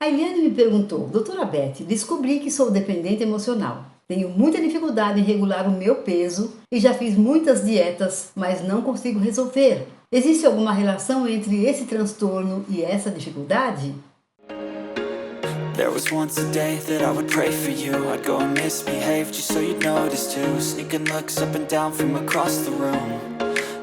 A Eliane me perguntou: doutora Beth, descobri que sou dependente emocional. Tenho muita dificuldade em regular o meu peso e já fiz muitas dietas, mas não consigo resolver. Existe alguma relação entre esse transtorno e essa dificuldade? There was once a day that I would pray for you. I'd go and misbehave just so you'd notice too. Sneaking looks up and down from across the room.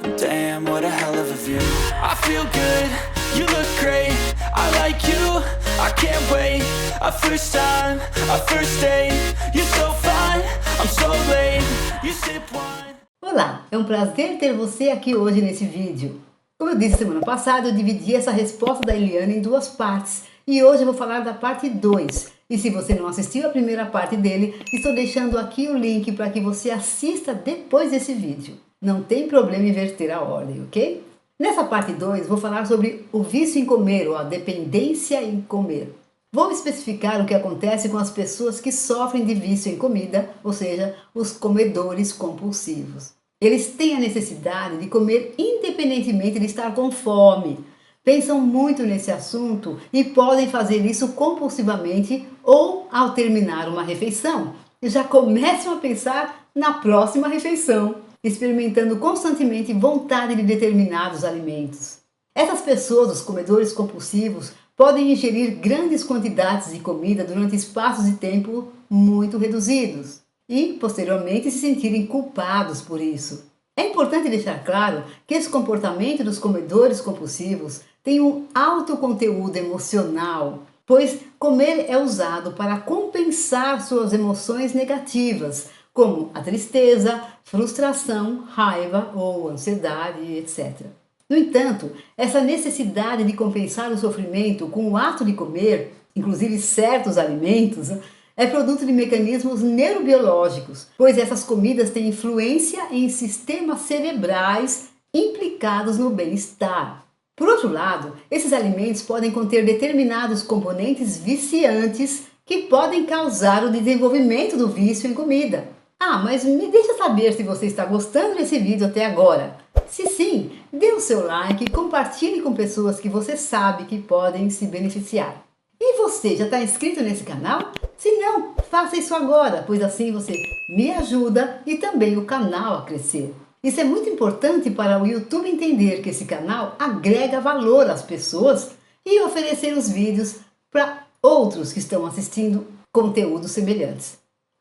And damn, what a hell of a view. I feel good, you look great. I like you, I can't wait. A first time, a first date. You're so fine, I'm so late. You sip wine. Olá, é um prazer ter você aqui hoje nesse vídeo. Como eu disse semana passada, eu dividi essa resposta da Eliane em duas partes. E hoje eu vou falar da parte 2. E se você não assistiu a primeira parte dele, estou deixando aqui o link para que você assista depois desse vídeo. Não tem problema inverter a ordem, ok? Nessa parte 2, vou falar sobre o vício em comer, ou a dependência em comer. Vou especificar o que acontece com as pessoas que sofrem de vício em comida, ou seja, os comedores compulsivos. Eles têm a necessidade de comer independentemente de estar com fome. Pensam muito nesse assunto e podem fazer isso compulsivamente ou ao terminar uma refeição. Já começam a pensar na próxima refeição, experimentando constantemente vontade de determinados alimentos. Essas pessoas, os comedores compulsivos, podem ingerir grandes quantidades de comida durante espaços de tempo muito reduzidos e, posteriormente, se sentirem culpados por isso. É importante deixar claro que esse comportamento dos comedores compulsivos tem um alto conteúdo emocional, pois comer é usado para compensar suas emoções negativas, como a tristeza, frustração, raiva ou ansiedade, etc. No entanto, essa necessidade de compensar o sofrimento com o ato de comer, inclusive certos alimentos, é produto de mecanismos neurobiológicos, pois essas comidas têm influência em sistemas cerebrais implicados no bem-estar. Por outro lado, esses alimentos podem conter determinados componentes viciantes que podem causar o desenvolvimento do vício em comida. Ah, mas me deixa saber se você está gostando desse vídeo até agora. Se sim, dê o seu like e compartilhe com pessoas que você sabe que podem se beneficiar. E você já está inscrito nesse canal? Se não, faça isso agora, pois assim você me ajuda e também o canal a crescer. Isso é muito importante para o YouTube entender que esse canal agrega valor às pessoas e oferecer os vídeos para outros que estão assistindo conteúdos semelhantes.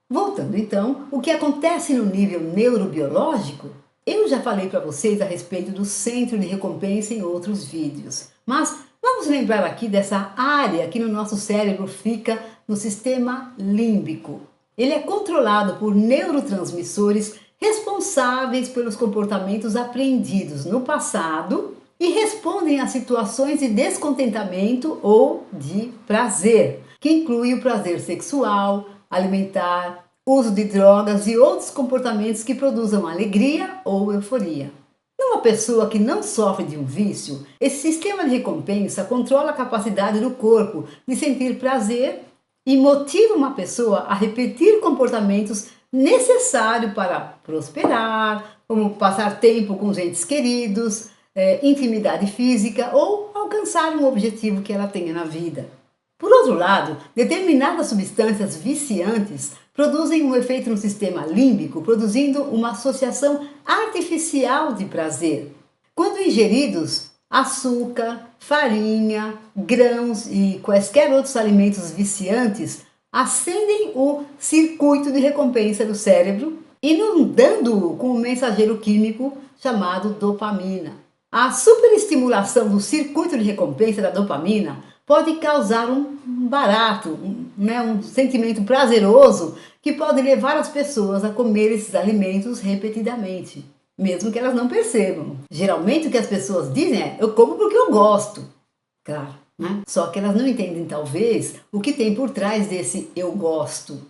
Voltando então, o que acontece no nível neurobiológico? Eu já falei para vocês a respeito do centro de recompensa em outros vídeos, mas vamos lembrar aqui dessa área que no nosso cérebro fica no sistema límbico. Ele é controlado por neurotransmissores responsáveis pelos comportamentos aprendidos no passado e respondem a situações de descontentamento ou de prazer, que inclui o prazer sexual, alimentar, uso de drogas e outros comportamentos que produzam alegria ou euforia. Numa pessoa que não sofre de um vício, esse sistema de recompensa controla a capacidade do corpo de sentir prazer e motiva uma pessoa a repetir comportamentos necessários para prosperar, como passar tempo com os entes queridos, intimidade física ou alcançar um objetivo que ela tenha na vida. Por outro lado, determinadas substâncias viciantes produzem um efeito no sistema límbico, produzindo uma associação artificial de prazer. Quando ingeridos, açúcar, farinha, grãos e quaisquer outros alimentos viciantes acendem o circuito de recompensa do cérebro, inundando-o com um mensageiro químico chamado dopamina. A superestimulação do circuito de recompensa da dopamina pode causar um barato, um sentimento prazeroso que pode levar as pessoas a comer esses alimentos repetidamente, mesmo que elas não percebam. Geralmente o que as pessoas dizem é: eu como porque eu gosto. Claro, né? Só que elas não entendem talvez o que tem por trás desse eu gosto.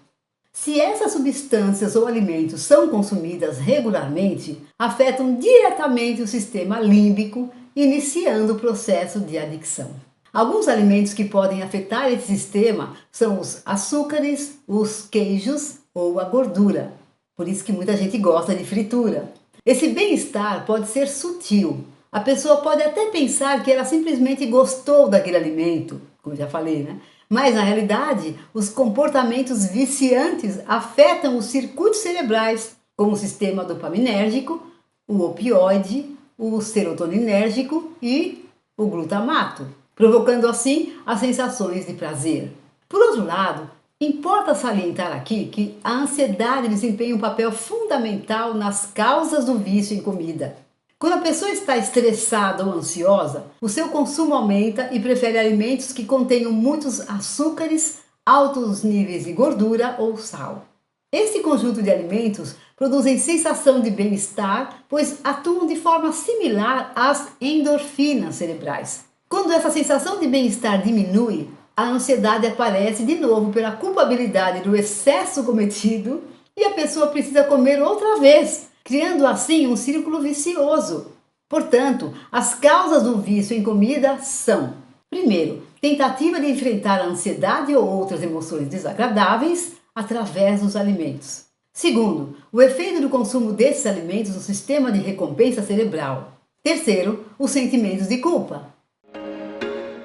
Se essas substâncias ou alimentos são consumidas regularmente, afetam diretamente o sistema límbico, iniciando o processo de adicção. Alguns alimentos que podem afetar esse sistema são os açúcares, os queijos ou a gordura. Por isso que muita gente gosta de fritura. Esse bem-estar pode ser sutil. A pessoa pode até pensar que ela simplesmente gostou daquele alimento, como eu já falei, né? Mas na realidade, os comportamentos viciantes afetam os circuitos cerebrais, como o sistema dopaminérgico, o opioide, o serotoninérgico e o glutamato, provocando assim as sensações de prazer. Por outro lado, importa salientar aqui que a ansiedade desempenha um papel fundamental nas causas do vício em comida. Quando a pessoa está estressada ou ansiosa, o seu consumo aumenta e prefere alimentos que contenham muitos açúcares, altos níveis de gordura ou sal. Este conjunto de alimentos produzem sensação de bem-estar, pois atuam de forma similar às endorfinas cerebrais. Quando essa sensação de bem-estar diminui, a ansiedade aparece de novo pela culpabilidade do excesso cometido e a pessoa precisa comer outra vez, criando assim um círculo vicioso. Portanto, as causas do vício em comida são: primeiro, tentativa de enfrentar a ansiedade ou outras emoções desagradáveis através dos alimentos. Segundo, o efeito do consumo desses alimentos no sistema de recompensa cerebral. Terceiro, os sentimentos de culpa.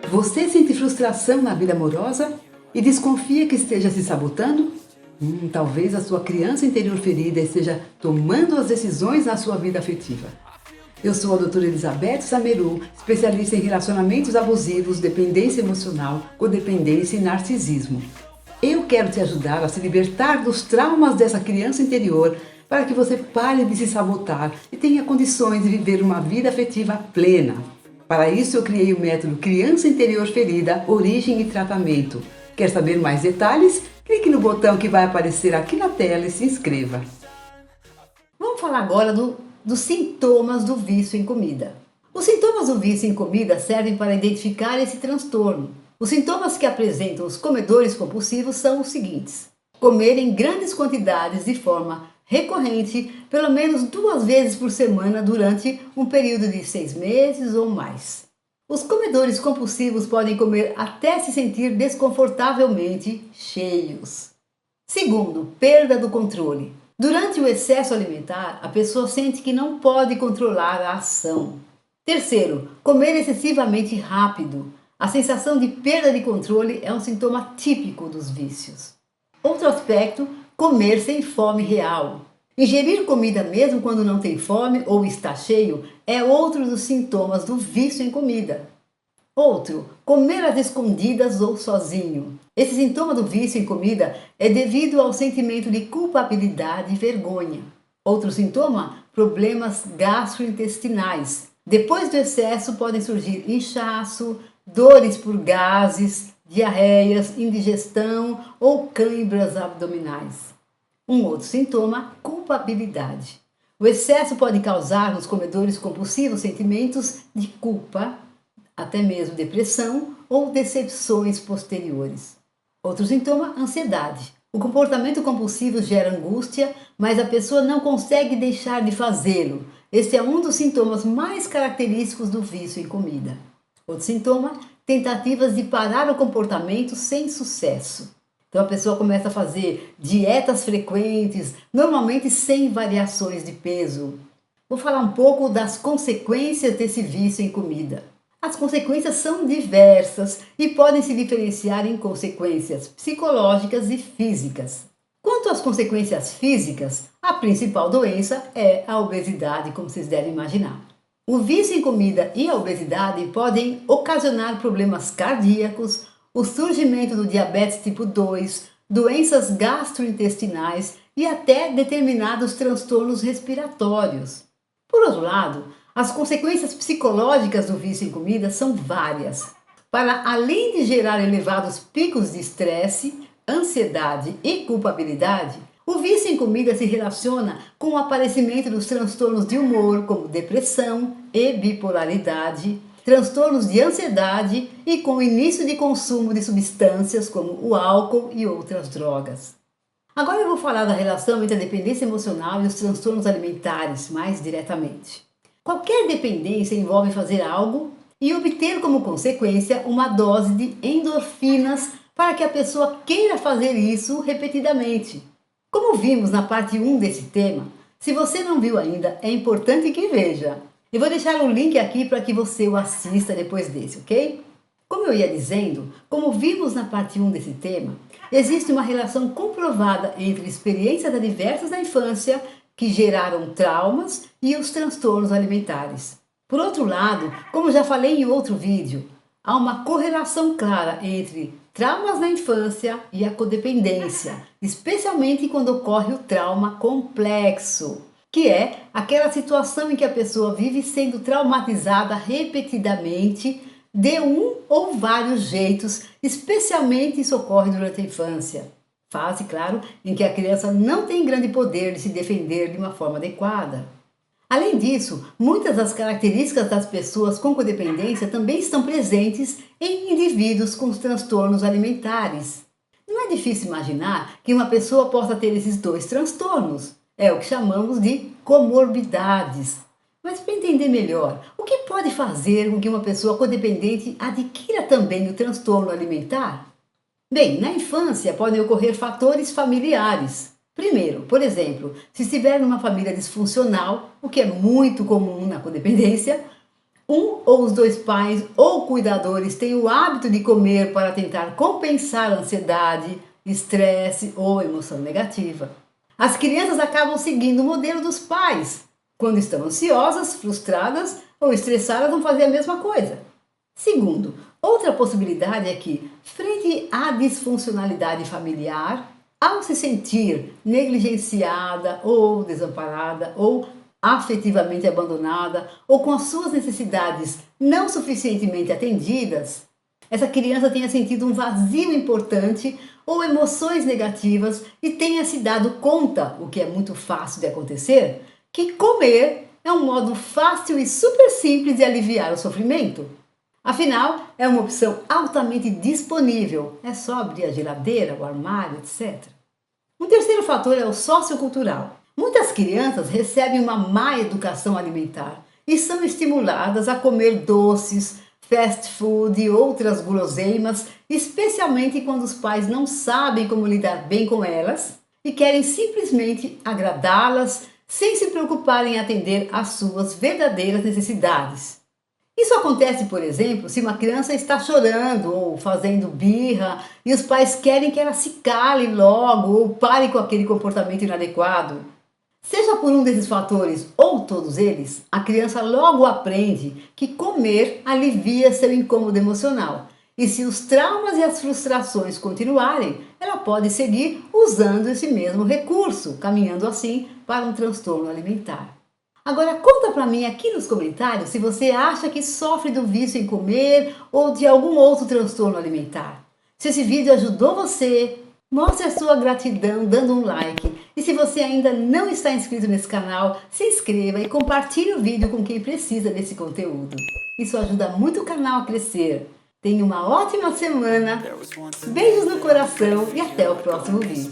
Você sente frustração na vida amorosa e desconfia que esteja se sabotando? Talvez a sua criança interior ferida esteja tomando as decisões na sua vida afetiva. Eu sou a doutora Elizabeth Sameru, especialista em relacionamentos abusivos, dependência emocional, codependência e narcisismo. Eu quero te ajudar a se libertar dos traumas dessa criança interior para que você pare de se sabotar e tenha condições de viver uma vida afetiva plena. Para isso, eu criei o método Criança Interior Ferida, Origem e Tratamento. Quer saber mais detalhes? Clique no botão que vai aparecer aqui na tela e se inscreva. Vamos falar agora dos sintomas do vício em comida. Os sintomas do vício em comida servem para identificar esse transtorno. Os sintomas que apresentam os comedores compulsivos são os seguintes: comer em grandes quantidades de forma recorrente, pelo menos 2 vezes por semana durante um período de 6 meses ou mais. Os comedores compulsivos podem comer até se sentir desconfortavelmente cheios. Segundo, perda do controle. Durante o excesso alimentar, a pessoa sente que não pode controlar a ação. Terceiro, comer excessivamente rápido. A sensação de perda de controle é um sintoma típico dos vícios. Outro aspecto, comer sem fome real. Ingerir comida mesmo quando não tem fome ou está cheio é outro dos sintomas do vício em comida. Outro, comer às escondidas ou sozinho. Esse sintoma do vício em comida é devido ao sentimento de culpabilidade e vergonha. Outro sintoma, problemas gastrointestinais. Depois do excesso podem surgir inchaço, dores por gases, diarreias, indigestão ou cãibras abdominais. Um outro sintoma, culpabilidade. O excesso pode causar nos comedores compulsivos sentimentos de culpa, até mesmo depressão ou decepções posteriores. Outro sintoma, ansiedade. O comportamento compulsivo gera angústia, mas a pessoa não consegue deixar de fazê-lo. Este é um dos sintomas mais característicos do vício em comida. Outro sintoma, tentativas de parar o comportamento sem sucesso. Então a pessoa começa a fazer dietas frequentes, normalmente sem variações de peso. Vou falar um pouco das consequências desse vício em comida. As consequências são diversas e podem se diferenciar em consequências psicológicas e físicas. Quanto às consequências físicas, a principal doença é a obesidade, como vocês devem imaginar. O vício em comida e a obesidade podem ocasionar problemas cardíacos, o surgimento do diabetes tipo 2, doenças gastrointestinais e até determinados transtornos respiratórios. Por outro lado, as consequências psicológicas do vício em comida são várias. Para além de gerar elevados picos de estresse, ansiedade e culpabilidade, o vício em comida se relaciona com o aparecimento dos transtornos de humor, como depressão e bipolaridade, transtornos de ansiedade e com o início de consumo de substâncias como o álcool e outras drogas. Agora eu vou falar da relação entre a dependência emocional e os transtornos alimentares mais diretamente. Qualquer dependência envolve fazer algo e obter como consequência uma dose de endorfinas para que a pessoa queira fazer isso repetidamente. Como vimos na parte 1 desse tema, se você não viu ainda, é importante que veja. Eu vou deixar o link aqui para que você o assista depois desse, ok? Como eu ia dizendo, como vimos na parte 1 desse tema, existe uma relação comprovada entre experiências adversas na infância que geraram traumas e os transtornos alimentares. Por outro lado, como já falei em outro vídeo, há uma correlação clara entre traumas na infância e a codependência, especialmente quando ocorre o trauma complexo, que é aquela situação em que a pessoa vive sendo traumatizada repetidamente de um ou vários jeitos, especialmente isso ocorre durante a infância. Fase, claro, em que a criança não tem grande poder de se defender de uma forma adequada. Além disso, muitas das características das pessoas com codependência também estão presentes em indivíduos com transtornos alimentares. Não é difícil imaginar que uma pessoa possa ter esses dois transtornos. É o que chamamos de comorbidades. Mas para entender melhor, o que pode fazer com que uma pessoa codependente adquira também o transtorno alimentar? Bem, na infância podem ocorrer fatores familiares. Primeiro, por exemplo, se estiver numa família disfuncional, o que é muito comum na codependência, um ou os dois pais ou cuidadores têm o hábito de comer para tentar compensar a ansiedade, estresse ou emoção negativa. As crianças acabam seguindo o modelo dos pais. Quando estão ansiosas, frustradas ou estressadas, vão fazer a mesma coisa. Segundo, outra possibilidade é que, frente à disfuncionalidade familiar, ao se sentir negligenciada ou desamparada ou afetivamente abandonada ou com as suas necessidades não suficientemente atendidas, essa criança tenha sentido um vazio importante ou emoções negativas e tenha se dado conta, o que é muito fácil de acontecer, que comer é um modo fácil e super simples de aliviar o sofrimento. Afinal, é uma opção altamente disponível, é só abrir a geladeira, o armário, etc. Um terceiro fator é o sociocultural. Muitas crianças recebem uma má educação alimentar e são estimuladas a comer doces, fast food e outras guloseimas, especialmente quando os pais não sabem como lidar bem com elas e querem simplesmente agradá-las sem se preocuparem em atender às suas verdadeiras necessidades. Isso acontece, por exemplo, se uma criança está chorando ou fazendo birra e os pais querem que ela se cale logo ou pare com aquele comportamento inadequado. Seja por um desses fatores ou todos eles, a criança logo aprende que comer alivia seu incômodo emocional. E se os traumas e as frustrações continuarem, ela pode seguir usando esse mesmo recurso, caminhando assim para um transtorno alimentar. Agora conta pra mim aqui nos comentários se você acha que sofre do vício em comer ou de algum outro transtorno alimentar. Se esse vídeo ajudou você, mostre a sua gratidão dando um like. E se você ainda não está inscrito nesse canal, se inscreva e compartilhe o vídeo com quem precisa desse conteúdo. Isso ajuda muito o canal a crescer. Tenha uma ótima semana, beijos no coração e até o próximo vídeo.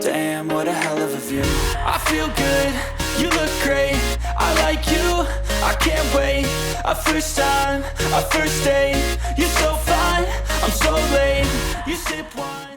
Damn, what a hell of a view. I feel good, you look great, I like you, I can't wait. A first time, a first date, you're so fine, I'm so late. You sip wine.